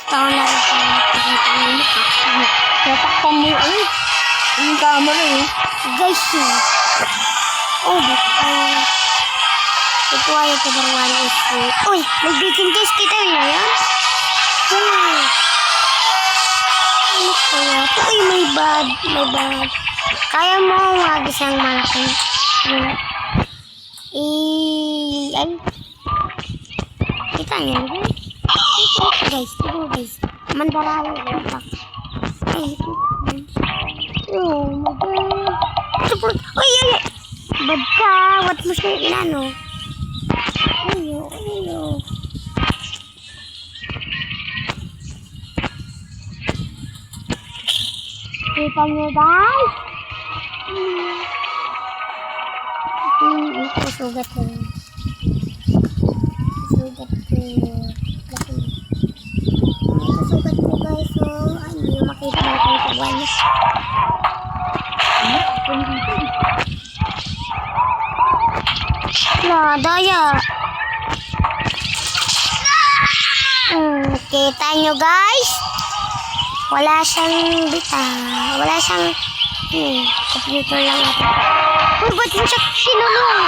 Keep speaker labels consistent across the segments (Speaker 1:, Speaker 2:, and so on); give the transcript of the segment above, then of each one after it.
Speaker 1: Taon na rin sa nakikita ng mukha.
Speaker 2: Natakpan mo yung camera eh.
Speaker 1: Guys, oh, ito ay ito barwan ito. Uy, nag-breaking guys, kita nyo yan? Ano kaya? Uy, may bad. Kaya mo mag-isang malaki. Ay. Kita nyo guys? Ito guys. Mandarayo. Ay, ito. Oh my God. Uy. Bad ka. What mo siya inano? Ayo. Kita nyo guys? Ito sugat ko. Sugat ko guys. So, hindi nyo makita ba kung sugat niya. Daya. Kita nyo guys? Wala siyang bita. Wala siyang computer lang ito. Uy, ba't mo siya sinulong?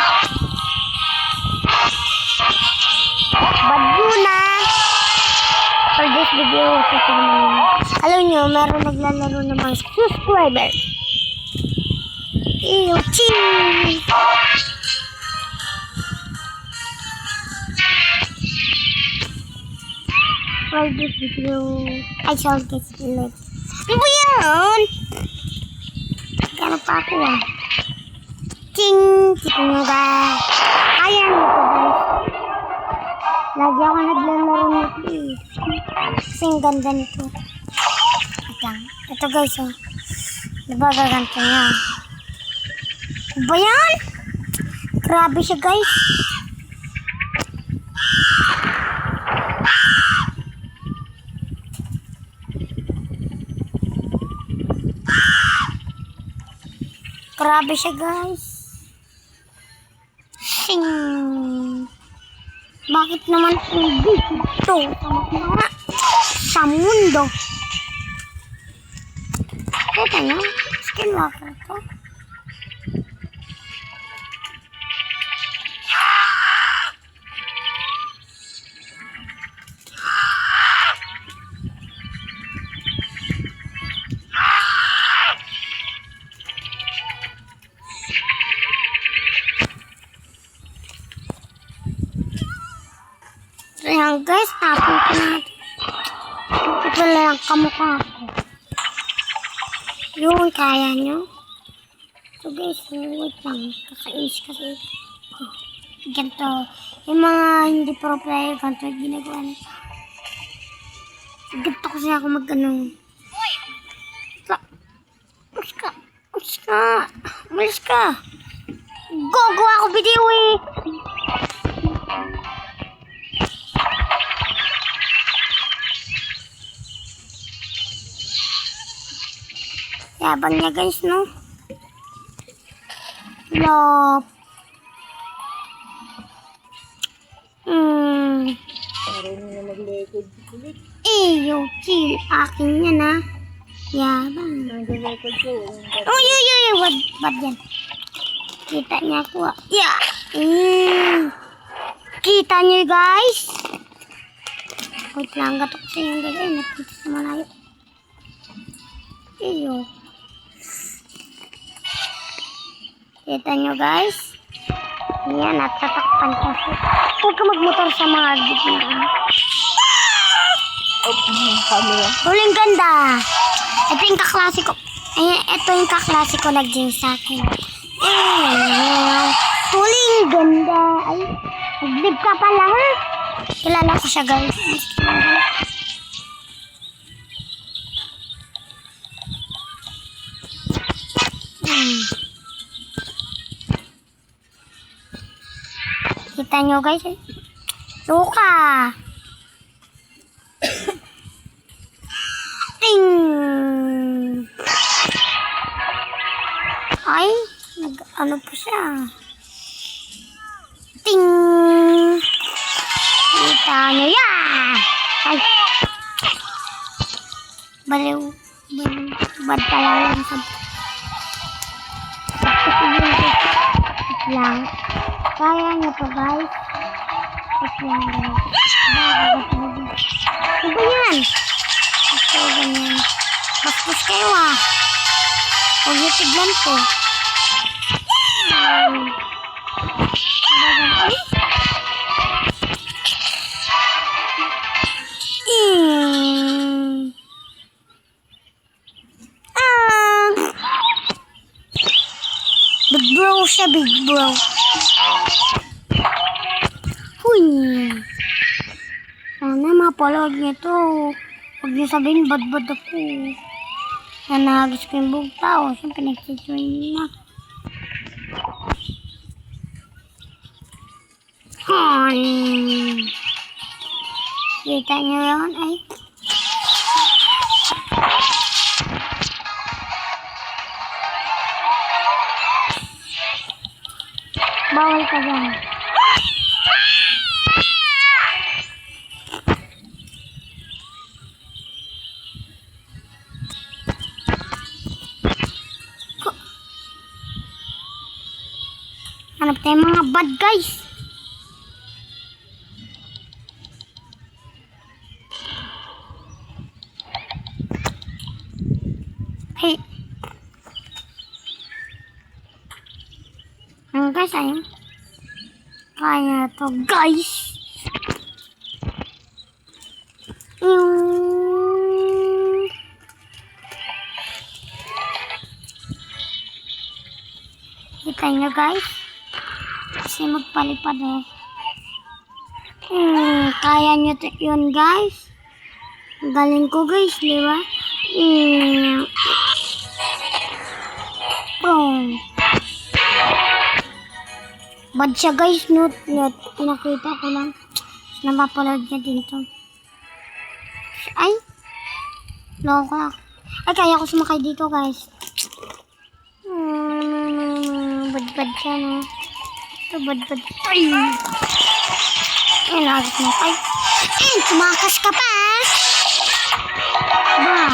Speaker 1: Bad muna. For this video, alam nyo, meron naglalaro ng mga subscriber. Ew, cheese! For this video, I shall get split. Ano ba yan? Gano pa ako Ching! Tipo nyo guys. Kaya nyo ito guys. Lagi ako naglalaro nito eh. Kasi ang ganda nito. Ito guys Diba gaganto niya? Ano ba yan? Grabe siya guys. Grabe siya guys. Sing. Bakit naman hindi ito sa mundo? Kita nyo? Skinwalker ito. Ayan guys, tapon ko natin. Ito lang kamukha ko. Yun, kaya nyo. So guys, wait lang. Kakainis kasi. Ganito. Yung mga hindi pro player, ganito yung ginagawa nito. Ganito kasi ako mag-ano. Umalis ka. Gogo ako video eh. Yabang niya guys, no? Lop.
Speaker 2: Parang nga mag-record ulit.
Speaker 1: Eyo, chill. Akin yan, ha? Yabang.
Speaker 2: Nag-record ko.
Speaker 1: Oh, Ba't yan? Kita niya ako, yeah. Kita niyo, guys? Wait lang, gatok siya yung gagawin. Nakita sa malayo. Eyo. Kita nyo guys? Yan, at tatakpan kasi. Huwag ka magmotor sa mga gitna.
Speaker 2: Camera.
Speaker 1: Tuling ganda. Ito yung kaklase ko. Ito yung kaklase ko nag-gym sa akin. Tuling ganda. Ay, nag-live ka pala ha? Kilala ko siya guys. Kita nyo guys Luka. Ting. Ay, ano pa siya? Ting. Kita nyo yan. Ay. Baliw. Bad pala lang sa... lang. Kaya niya pa guys. Lang guys. Ano ba yan? Ito ganyan. Bastos kayo ah. Huwag niyo tiglan ko. Big bro siya, big bro. Huy. Sana mapalawag niyo to. Huwag niyo sabihin bad-bad ako. Nanagis ko yung buong tao. Siyempre nagsiswing na. Kita niyo yun ay. Bawal ka dyan. Hanap tayo mga bad guys. Hey. Ang guys ayun. Kaya to guys. Kita nyo guys. Kasi magpalipad eh. Kaya nyo yun guys. Galing ko guys, di ba? Boom. Bad siya guys, not. Pinakita ko lang. Napapaload niya dito. Ay. Loka. Ay, kaya ko sumakay dito guys. Bad siya no. Ito bad. Ay. Ay, lagos mo. Ay. Ay, tumakas ka pa. Ba.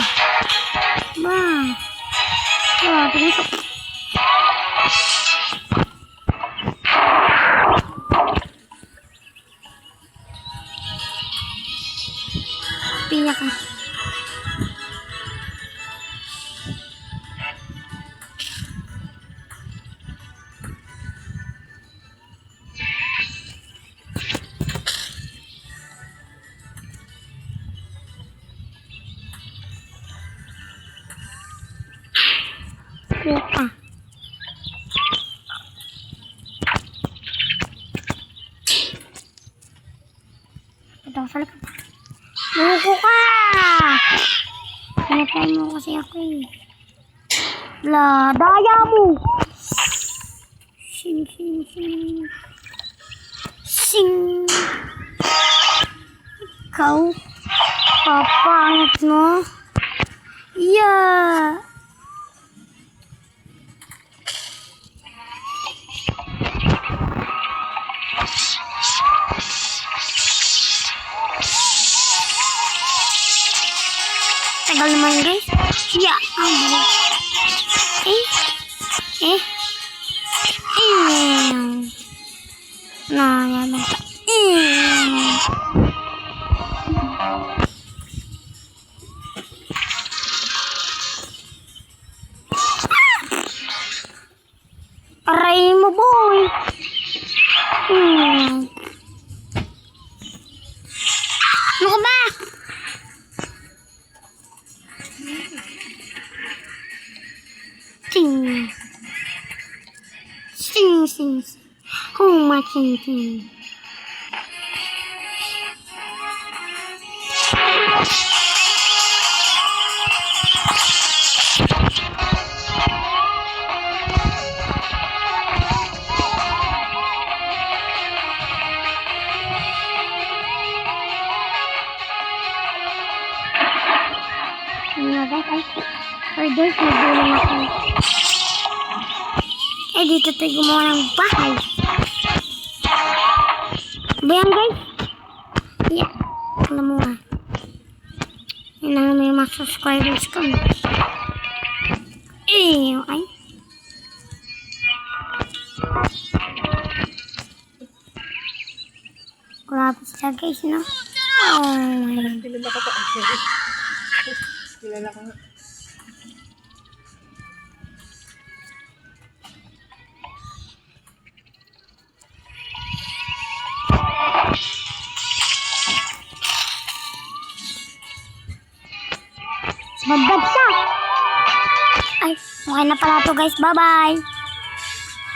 Speaker 1: Tingnan ko. Pinya ka. Pinya. Ito, salit ka. Luko ka! Pinatay mo kasi ako eh. La, daya mo! Sing. Ikaw, papangit mo. Yeah! Tagal naman guys. Yeah. Yaman ka. Aray mo boy. Ano ka ba? Sing. Oh, my sing. Ay, guys, nagulong ako. Eh, dito tayo gumawa ng bahay. Ba yan, guys? Yeah. Alam mo nga. Yun ang may mga subscribers ko. Ay. Grabe sila guys, no? Oh my.
Speaker 2: Kilala ko to. Ang sorry. Kilala ko nga.
Speaker 1: Badbad siya. Ay, okay na pala to guys. Bye-bye.